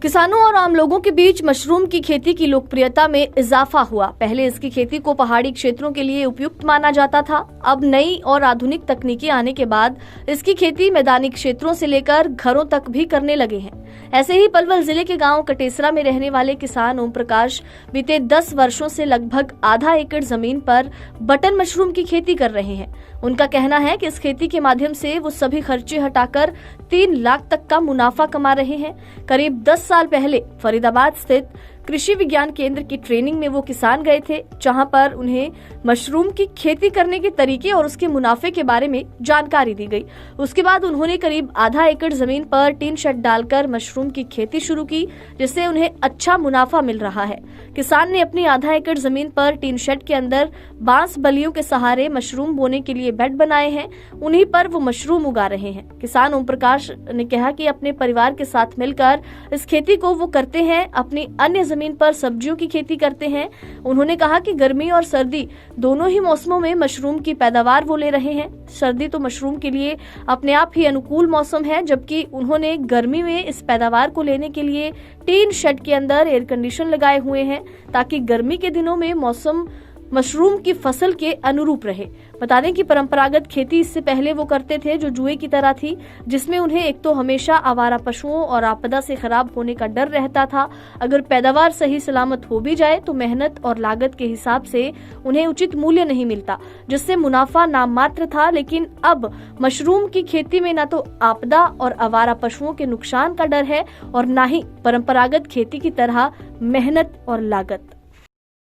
किसानों और आम लोगों के बीच मशरूम की खेती की लोकप्रियता में इजाफा हुआ। पहले इसकी खेती को पहाड़ी क्षेत्रों के लिए उपयुक्त माना जाता था। अब नई और आधुनिक तकनीकी आने के बाद इसकी खेती मैदानी क्षेत्रों से लेकर घरों तक भी करने लगे हैं। ऐसे ही पलवल जिले के गांव कटेसरा में रहने वाले किसान ओम प्रकाश बीते 10 वर्षों से लगभग आधा एकड़ जमीन पर बटन मशरूम की खेती कर रहे हैं। उनका कहना है कि इस खेती के माध्यम से वो सभी खर्चे हटाकर 3 लाख तक का मुनाफा कमा रहे हैं। करीब 10 साल पहले फरीदाबाद स्थित कृषि विज्ञान केंद्र की ट्रेनिंग में वो किसान गए थे, जहां पर उन्हें मशरूम की खेती करने के तरीके और उसके मुनाफे के बारे में जानकारी दी गई। उसके बाद उन्होंने करीब आधा एकड़ जमीन पर टीन शेड डालकर मशरूम की खेती शुरू की, जिससे उन्हें अच्छा मुनाफा मिल रहा है। किसान ने अपनी आधा एकड़ जमीन पर टीन शेड के अंदर बांस बल्लियों के सहारे मशरूम बोने के लिए बेड बनाए हैं, उन्हीं पर वो मशरूम उगा रहे हैं। किसान ओम प्रकाश ने कहा कि अपने परिवार के साथ मिलकर इस खेती को वो करते हैं, अपनी अन्य जमीन पर सब्जियों की खेती करते हैं। उन्होंने कहा कि गर्मी और सर्दी दोनों ही मौसमों में मशरूम की पैदावार वो ले रहे हैं। सर्दी तो मशरूम के लिए अपने आप ही अनुकूल मौसम है, जबकि उन्होंने गर्मी में इस पैदावार को लेने के लिए टीन शेड के अंदर एयर कंडीशन लगाए हुए हैं, ताकि गर्मी के दिनों में मौसम मशरूम की फसल के अनुरूप रहे। बता दें कि परंपरागत खेती इससे पहले वो करते थे जो जुए की तरह थी, जिसमें उन्हें एक तो हमेशा आवारा पशुओं और आपदा से खराब होने का डर रहता था। अगर पैदावार सही सलामत हो भी जाए तो मेहनत और लागत के हिसाब से उन्हें उचित मूल्य नहीं मिलता, जिससे मुनाफा नाम मात्र था। लेकिन अब मशरूम की खेती में न तो आपदा और आवारा पशुओं के नुकसान का डर है और न ही परंपरागत खेती की तरह मेहनत और लागत।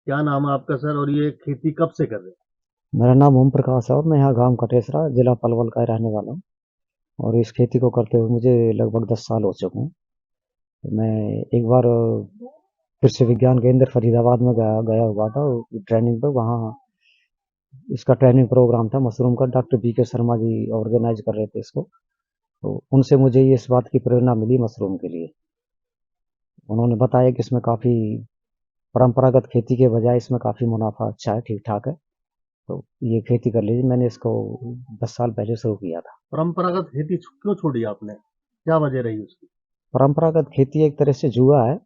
क्या नाम है आपका सर, और ये खेती कब से कर रहे हैं? मेरा नाम ओम प्रकाश है और मैं यहाँ गांव कटेसरा जिला पलवल का रहने वाला हूँ। और इस खेती को करते हुए मुझे लगभग 10 साल हो चुके हैं। मैं एक बार कृषि विज्ञान केंद्र फरीदाबाद में गया हुआ था ट्रेनिंग पर। वहाँ इसका ट्रेनिंग प्रोग्राम था मशरूम का, doctor BK Sharma ji organise कर रहे थे इसको। तो उनसे मुझे ये इस बात की प्रेरणा मिली मशरूम के लिए। उन्होंने बताया कि इसमें काफ़ी परंपरागत खेती के बजाय इसमें काफ़ी मुनाफा अच्छा है, ठीक ठाक है, तो ये खेती कर लीजिए। मैंने इसको 10 साल पहले शुरू किया था। परंपरागत खेती क्यों छोड़ी आपने, क्या वजह रही उसकी? परंपरागत खेती एक तरह से जुआ है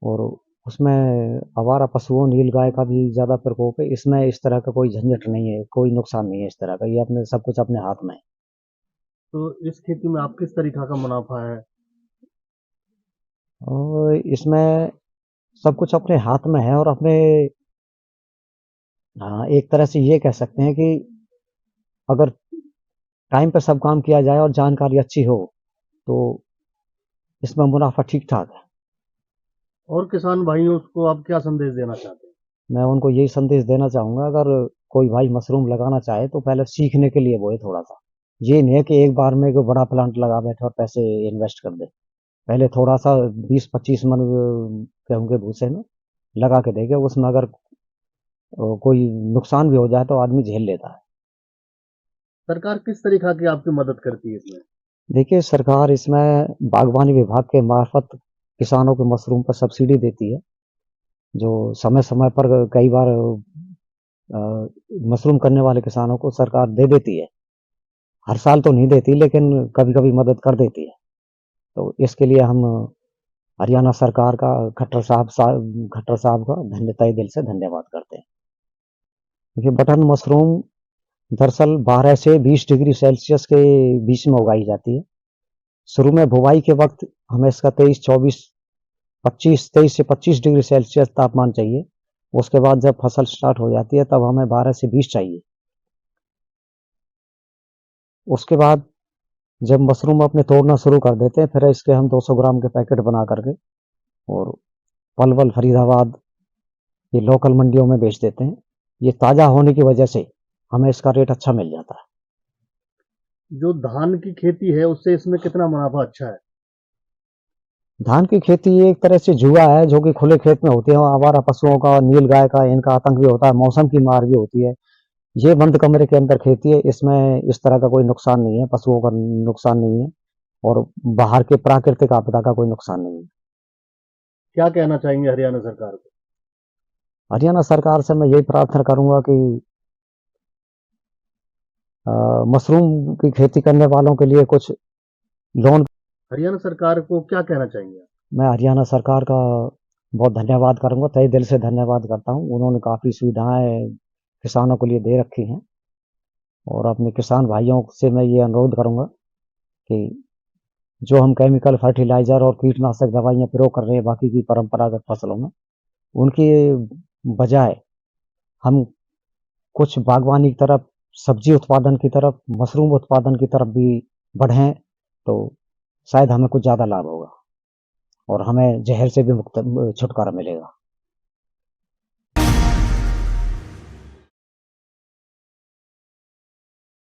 और उसमें आवारा पशुओं नील गाय का भी ज़्यादा प्रकोप है। इसमें इस तरह का कोई झंझट नहीं है, कोई नुकसान नहीं है इस तरह का। ये अपने सब कुछ अपने हाथ में है। तो इस खेती में आप किस तरीका का मुनाफा है? और इसमें सब कुछ अपने हाथ में है और अपने एक तरह से ये कह सकते हैं कि अगर टाइम पर सब काम किया जाए और जानकारी अच्छी हो तो इसमें मुनाफा ठीक ठाक है। और किसान भाइयों को आप क्या संदेश देना चाहते हैं? मैं उनको यही संदेश देना चाहूँगा, अगर कोई भाई मशरूम लगाना चाहे तो पहले सीखने के लिए बोए थोड़ा सा। ये नहीं है कि एक बार में कोई बड़ा प्लांट लगा बैठे और पैसे इन्वेस्ट कर दे। पहले थोड़ा सा 20-25 मन गेहूं के भूसे में लगा के देखे, उसमें अगर कोई नुकसान भी हो जाए तो आदमी झेल लेता है। सरकार किस तरीका की आपकी मदद करती है इसमें? देखिए, सरकार इसमें बागवानी विभाग के मार्फत किसानों को मशरूम पर सब्सिडी देती है, जो समय समय पर कई बार मशरूम करने वाले किसानों को सरकार दे देती है। हर साल तो नहीं देती, लेकिन कभी कभी मदद कर देती है। तो इसके लिए हम हरियाणा सरकार का खट्टर साहब का तहे दिल से धन्यवाद करते हैं। देखिए, बटन मशरूम दरअसल 12 से 20 डिग्री सेल्सियस के बीच में उगाई जाती है। शुरू में बुवाई के वक्त हमें इसका 23 से 25 डिग्री सेल्सियस तापमान चाहिए। उसके बाद जब फसल स्टार्ट हो जाती है तब हमें 12 से 20 चाहिए। उसके बाद जब मशरूम अपने तोड़ना शुरू कर देते हैं, फिर इसके हम 200 ग्राम के पैकेट बना करके और पलवल, फरीदाबाद ये लोकल मंडियों में बेच देते हैं। ये ताज़ा होने की वजह से हमें इसका रेट अच्छा मिल जाता है। जो धान की खेती है उससे इसमें कितना मुनाफा अच्छा है? धान की खेती एक तरह से जुआ है, जो कि खुले खेत में होती है। आवारा पशुओं का, नील गाय का, इनका आतंक भी होता है, मौसम की मार भी होती है। ये बंद कमरे के अंदर खेती है, इसमें इस तरह का कोई नुकसान नहीं है, पशुओं का नुकसान नहीं है और बाहर के प्राकृतिक आपदा का कोई नुकसान नहीं है। क्या कहना चाहेंगे हरियाणा सरकार को? हरियाणा सरकार से मैं यही प्रार्थना करूंगा कि मशरूम की खेती करने वालों के लिए कुछ लोन। हरियाणा सरकार को क्या कहना चाहेंगे आप? मैं हरियाणा सरकार का बहुत धन्यवाद करूंगा, तहे दिल से धन्यवाद करता हूं। उन्होंने काफ़ी सुविधाएं किसानों के लिए दे रखी हैं और अपने किसान भाइयों से मैं ये अनुरोध करूंगा कि जो हम केमिकल फर्टिलाइज़र और कीटनाशक दवाइयाँ प्रयोग कर रहे हैं बाकी की परंपरागत फसलों में, उनके बजाय हम कुछ बागवानी की तरफ, सब्जी उत्पादन की तरफ, मशरूम उत्पादन की तरफ भी बढ़ें तो शायद हमें कुछ ज़्यादा लाभ होगा और हमें जहर से भी मुक्त छुटकारा मिलेगा।